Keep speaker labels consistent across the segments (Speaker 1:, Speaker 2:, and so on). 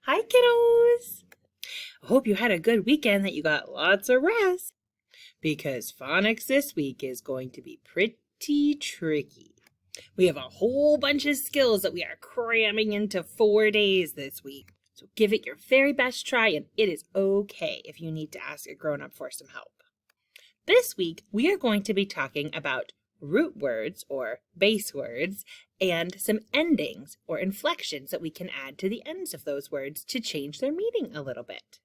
Speaker 1: Hi, kiddos! I hope you had a good weekend, that you got lots of rest, because phonics this week is going to be pretty tricky. We have a whole bunch of skills that we are cramming into 4 days this week. So give it your very best try, and it is okay if you need to ask a grown-up for some help. This week, we are going to be talking about root words or base words and some endings or inflections that we can add to the ends of those words to change their meaning a little bit.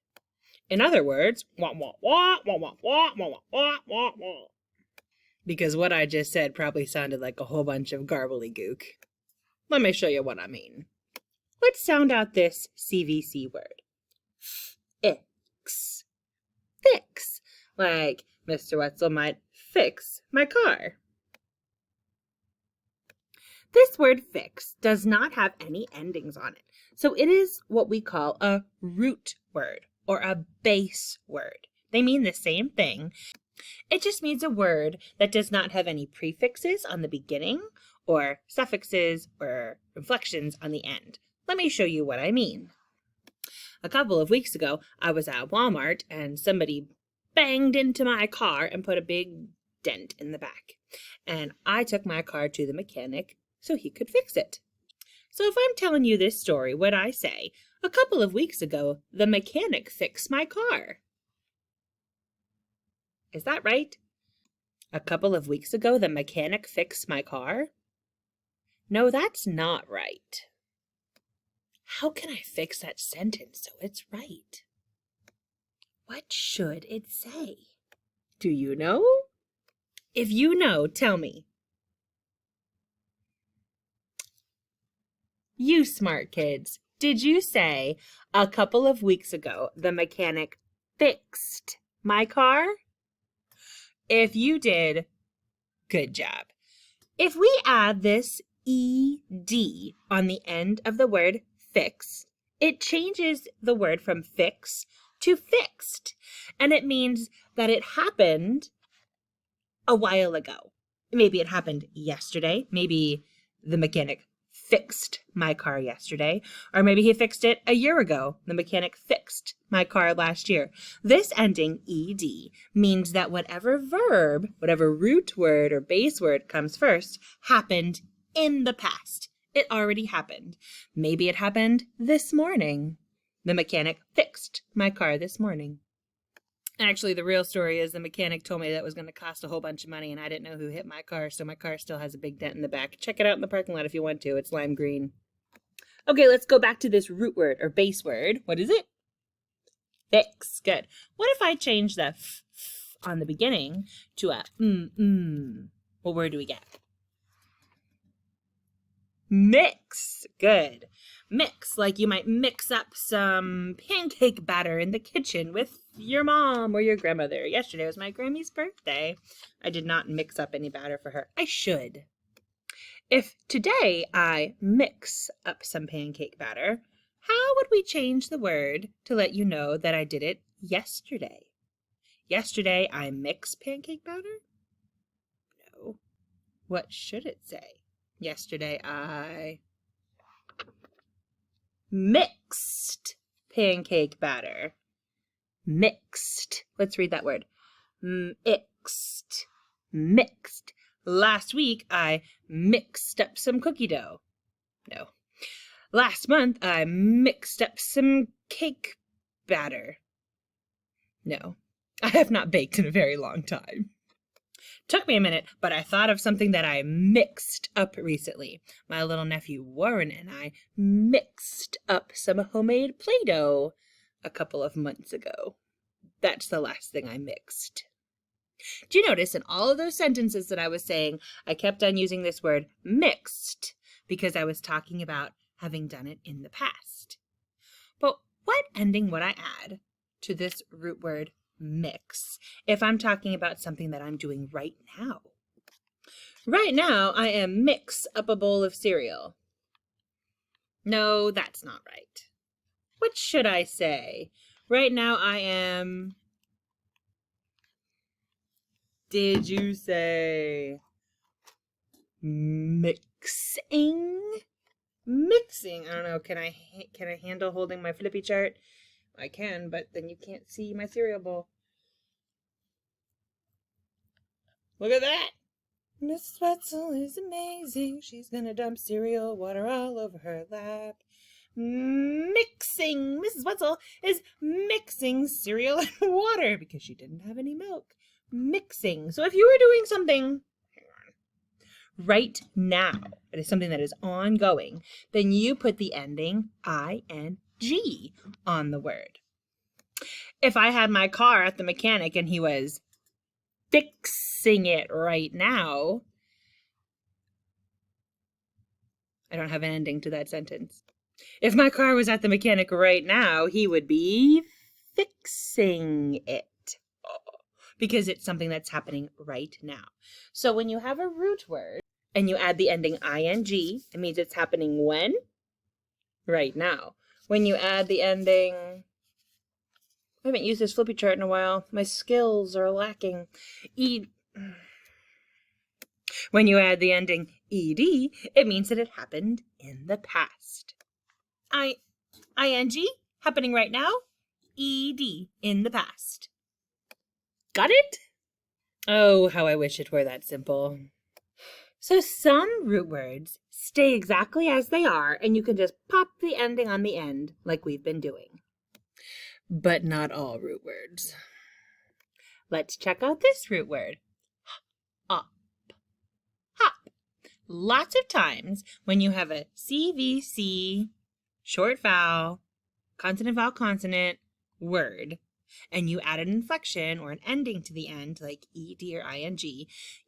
Speaker 1: In other words, wah, wah, wah, wah, wah, wah, wah, wah, wah, wah, wah. Because what I just said probably sounded like a whole bunch of garbly-gook. Let me show you what I mean. Let's sound out this CVC word. Fix. Fix. Like Mr. Wetzel might fix my car. This word fix does not have any endings on it, so it is what we call a root word or a base word. They mean the same thing. It just means a word that does not have any prefixes on the beginning or suffixes or inflections on the end. Let me show you what I mean. A couple of weeks ago, I was at Walmart and somebody banged into my car and put a big dent in the back. And I took my car to the mechanic so he could fix it. So if I'm telling you this story, would I say, a couple of weeks ago, the mechanic fixed my car? Is that right? A couple of weeks ago, the mechanic fixed my car? No, that's not right. How can I fix that sentence so it's right? What should it say? Do you know? If you know, tell me. You smart kids, did you say, a couple of weeks ago, the mechanic fixed my car? If you did, good job. If we add this ed on the end of the word fix, it changes the word from fix to fixed. And it means that it happened a while ago. Maybe it happened yesterday. Maybe the mechanic fixed my car yesterday, or maybe he fixed it a year ago. The mechanic fixed my car last year. This ending ed means that whatever verb, whatever root word or base word comes first, happened in the past. It already happened. Maybe it happened this morning. The mechanic fixed my car this morning. Actually, the real story is the mechanic told me that was going to cost a whole bunch of money, and I didn't know who hit my car, so my car still has a big dent in the back. Check it out in the parking lot if you want to. It's lime green. Okay, let's go back to this root word or base word. What is it? Fix. Good. What if I change the f on the beginning to a What word do we get? Mix. Good. Mix, like you might mix up some pancake batter in the kitchen with your mom or your grandmother. Yesterday was my Grammy's birthday. I did not mix up any batter for her. I should. If today I mix up some pancake batter, how would we change the word to let you know that I did it yesterday? Yesterday I mix pancake batter? No. What should it say? Yesterday I mixed pancake batter. Mixed. Let's read that word. Mixed. Mixed. Last week, I mixed up some cookie dough. No. Last month, I mixed up some cake batter. No. I have not baked in a very long time. Took me a minute, but I thought of something that I mixed up recently. My little nephew Warren and I mixed up some homemade Play-Doh a couple of months ago. That's the last thing I mixed. Do you notice in all of those sentences that I was saying, I kept on using this word mixed because I was talking about having done it in the past. But what ending would I add to this root word mix if I'm talking about something that I'm doing right now? Right now, I am mix up a bowl of cereal. No, that's not right. What should I say? Right now, I am... Did you say mixing? Mixing. I don't know. Can I handle holding my flippy chart? I can, but then you can't see my cereal bowl. Look at that. Mrs. Wetzel is amazing. She's gonna dump cereal water all over her lap. Mixing. Mrs. Wetzel is mixing cereal and water because she didn't have any milk. Mixing. So if you were doing something right now, it is something that is ongoing, then you put the ending ing on the word. If I had my car at the mechanic and he was fixing it right now, I don't have an ending to that sentence. If my car was at the mechanic right now, he would be fixing it. Because it's something that's happening right now. So when you have a root word and you add the ending ing, it means it's happening when? Right now. When you add the ending, I haven't used this flippy chart in a while. My skills are lacking. When you add the ending ed, it means that it happened in the past. ing, happening right now, ed, in the past. Got it? Oh, how I wish it were that simple. So some root words stay exactly as they are, and you can just pop the ending on the end like we've been doing. But not all root words. Let's check out this root word. Up. Hop. Lots of times when you have a CVC, short vowel, consonant word, and you add an inflection or an ending to the end, like ed or ing,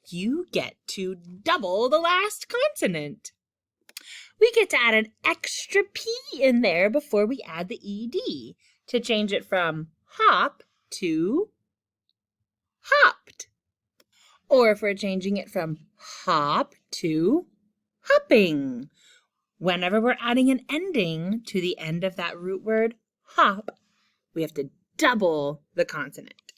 Speaker 1: you get to double the last consonant. We get to add an extra P in there before we add the ed to change it from hop to hopped. Or if we're changing it from hop to hopping. Whenever we're adding an ending to the end of that root word, hop, we have to double the consonant.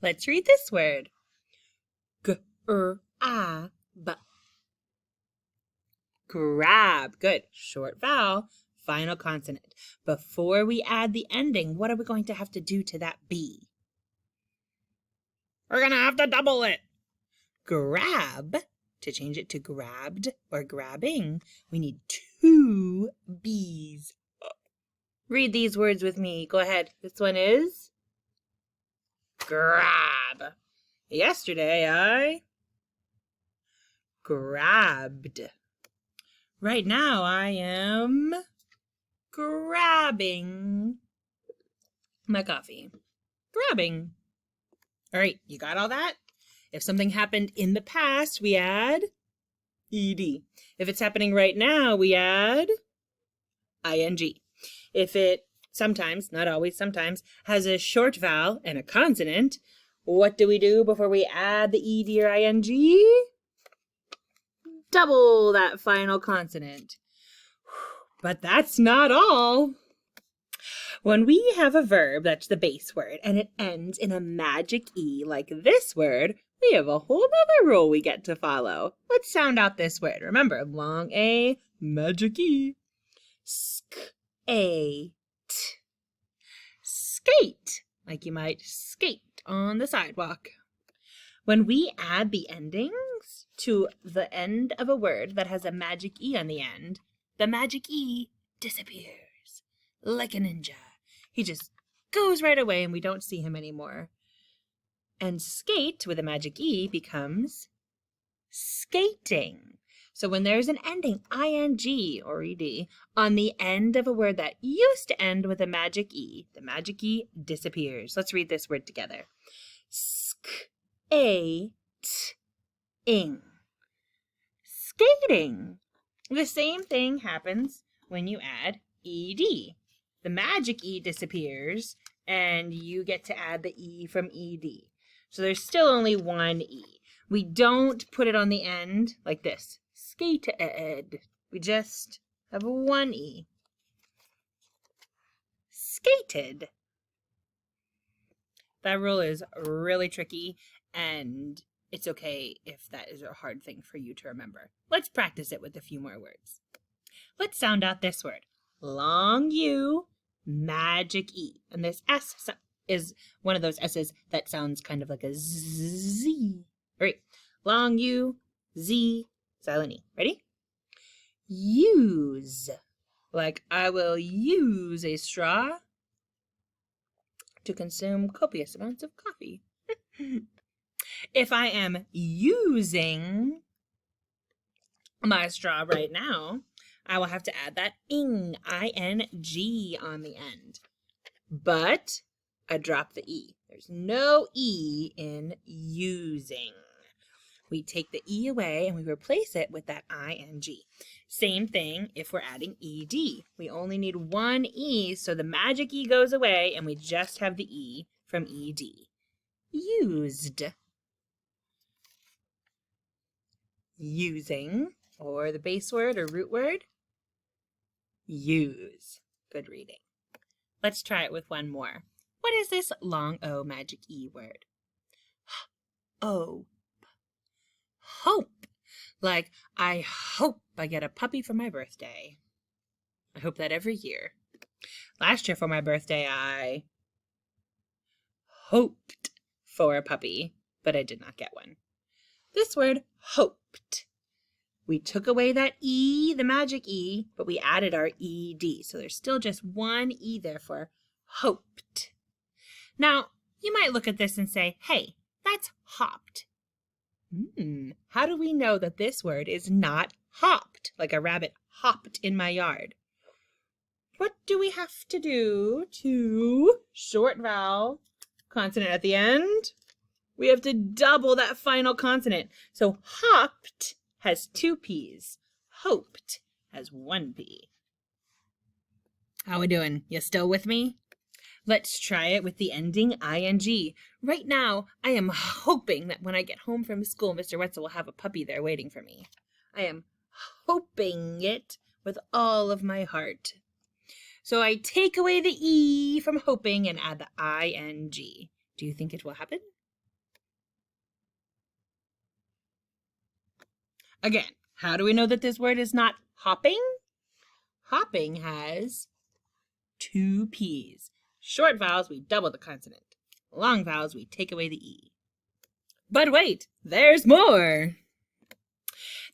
Speaker 1: Let's read this word. Grab. Grab. Good. Short vowel, final consonant. Before we add the ending, what are we going to have to do to that B? We're going to have to double it. Grab. To change it to grabbed or grabbing, we need 2 B's. Read these words with me. Go ahead. This one is grab. Yesterday I grabbed. Right now I am grabbing my coffee. Grabbing. All right, you got all that? If something happened in the past, we add ed. If it's happening right now, we add ing. If it sometimes, not always, sometimes, has a short vowel and a consonant, what do we do before we add the ed or ing? Double that final consonant. But that's not all. When we have a verb, that's the base word, and it ends in a magic E like this word, we have a whole other rule we get to follow. Let's sound out this word. Remember, long A, magic E. Skate. Skate, like you might skate on the sidewalk. When we add the endings to the end of a word that has a magic E on the end, the magic E disappears like a ninja. He just goes right away and we don't see him anymore. And skate with a magic E becomes skating. So when there's an ending, ing or ed, on the end of a word that used to end with a magic E, the magic E disappears. Let's read this word together. Skating. Skating. The same thing happens when you add ed. The magic E disappears, and you get to add the E from ed. So there's still only one E. We don't put it on the end like this. Skated. We just have one E. Skated. That rule is really tricky, and it's okay if that is a hard thing for you to remember. Let's practice it with a few more words. Let's sound out this word. Long U, magic E. And this S is one of those S's that sounds kind of like a Z. All right, long U, Z, silent E. Ready? Use. Like I will use a straw to consume copious amounts of coffee. If I am using my straw right now, I will have to add that ing, I-N-G on the end. But I drop the E. There's no E in using. We take the E away and we replace it with that I-N-G. Same thing if we're adding ED. We only need one E, so the magic E goes away and we just have the E from ED. Used. Using, or the base word or root word, use. Good reading. Let's try it with one more. What is this long O magic E word? O. Hope. Like, I hope I get a puppy for my birthday. I hope that every year. Last year for my birthday, I hoped for a puppy, but I did not get one. This word, hoped. We took away that E, the magic E, but we added our ED. So there's still just one E there for hoped. Now, you might look at this and say, hey, that's hopped. How do we know that this word is not hopped, like a rabbit hopped in my yard? What do we have to do to short vowel consonant at the end? We have to double that final consonant. So hopped has 2 P's. Hoped has 1 P. How we doing? You still with me? Let's try it with the ending ing. Right now, I am hoping that when I get home from school, Mr. Wetzel will have a puppy there waiting for me. I am hoping it with all of my heart. So I take away the E from hoping and add the ing. Do you think it will happen? Again, how do we know that this word is not hopping? Hopping has 2 P's. Short vowels, we double the consonant. Long vowels, we take away the E. But wait, there's more.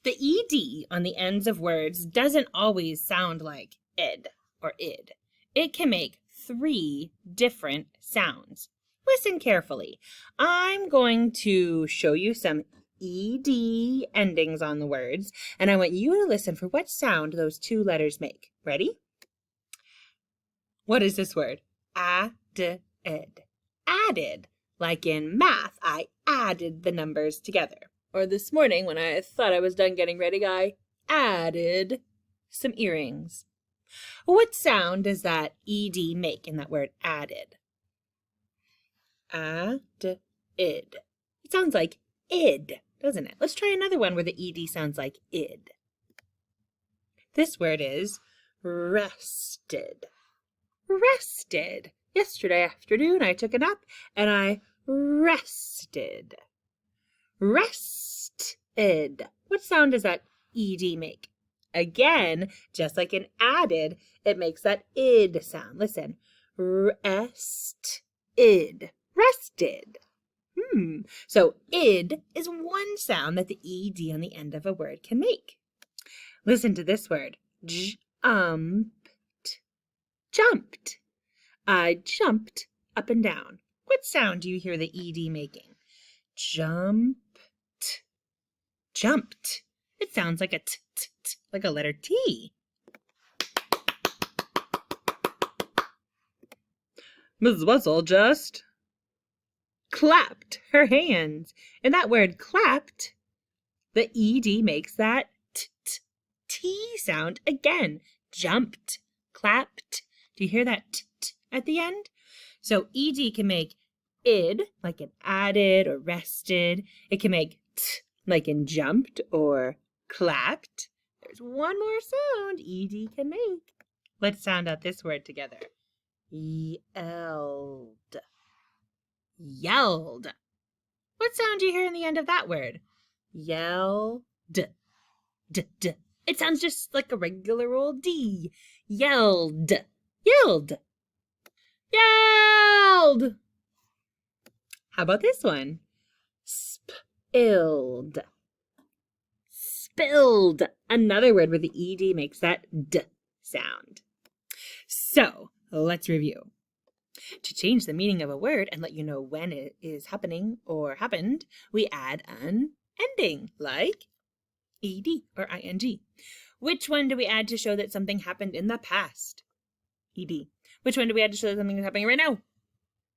Speaker 1: The ED on the ends of words doesn't always sound like ed or id. It can make 3 different sounds. Listen carefully. I'm going to show you some ED endings on the words, and I want you to listen for what sound those 2 letters make. Ready? What is this word? Added. Added. Like in math, I added the numbers together. Or this morning when I thought I was done getting ready, I added some earrings. What sound does that ED make in that word added? Added. It sounds like id, doesn't it? Let's try another one where the ED sounds like id. This word is rested. Rested. Yesterday afternoon I took a nap and I rested. Rested. What sound does that ED make? Again, just like in added, it makes that id sound. Listen. Rested. Rested. So id is one sound that the ED on the end of a word can make. Listen to this word. Jumped. Jumped. I jumped up and down. What sound do you hear the ED making? Jumped. Jumped. It sounds like a t, like a letter T. Mrs. Wetzel just clapped her hands. And that word clapped, the ED makes that T sound again. Jumped, clapped. Do you hear that t at the end? So ED can make id, like in added or rested. It can make t, like in jumped or clapped. There's one more sound ED can make. Let's sound out this word together. Yelled. Yelled. What sound do you hear in the end of that word? Yelled. It sounds just like a regular old D. Yelled. Yelled. Yelled. How about this one? Spilled. Spilled. Another word where the ED makes that D sound. So, let's review. To change the meaning of a word and let you know when it is happening or happened, we add an ending, like ed or ing. Which one do we add to show that something happened in the past? Ed. Which one do we add to show that something is happening right now?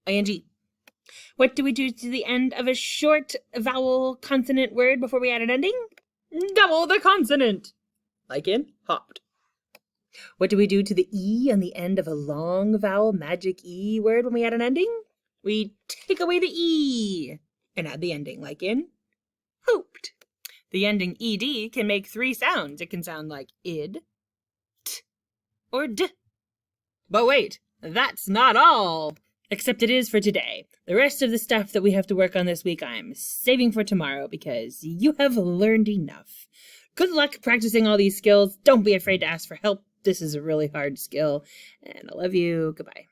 Speaker 1: Ing. What do we do to the end of a short vowel consonant word before we add an ending? Double the consonant, like in hopped. What do we do to the E on the end of a long vowel magic E word when we add an ending? We take away the E and add the ending, like in hooped. The ending ed can make 3 sounds. It can sound like id, t, or d. But wait, that's not all. Except it is for today. The rest of the stuff that we have to work on this week, I'm saving for tomorrow because you have learned enough. Good luck practicing all these skills. Don't be afraid to ask for help. This is a really hard skill. And I love you. Goodbye.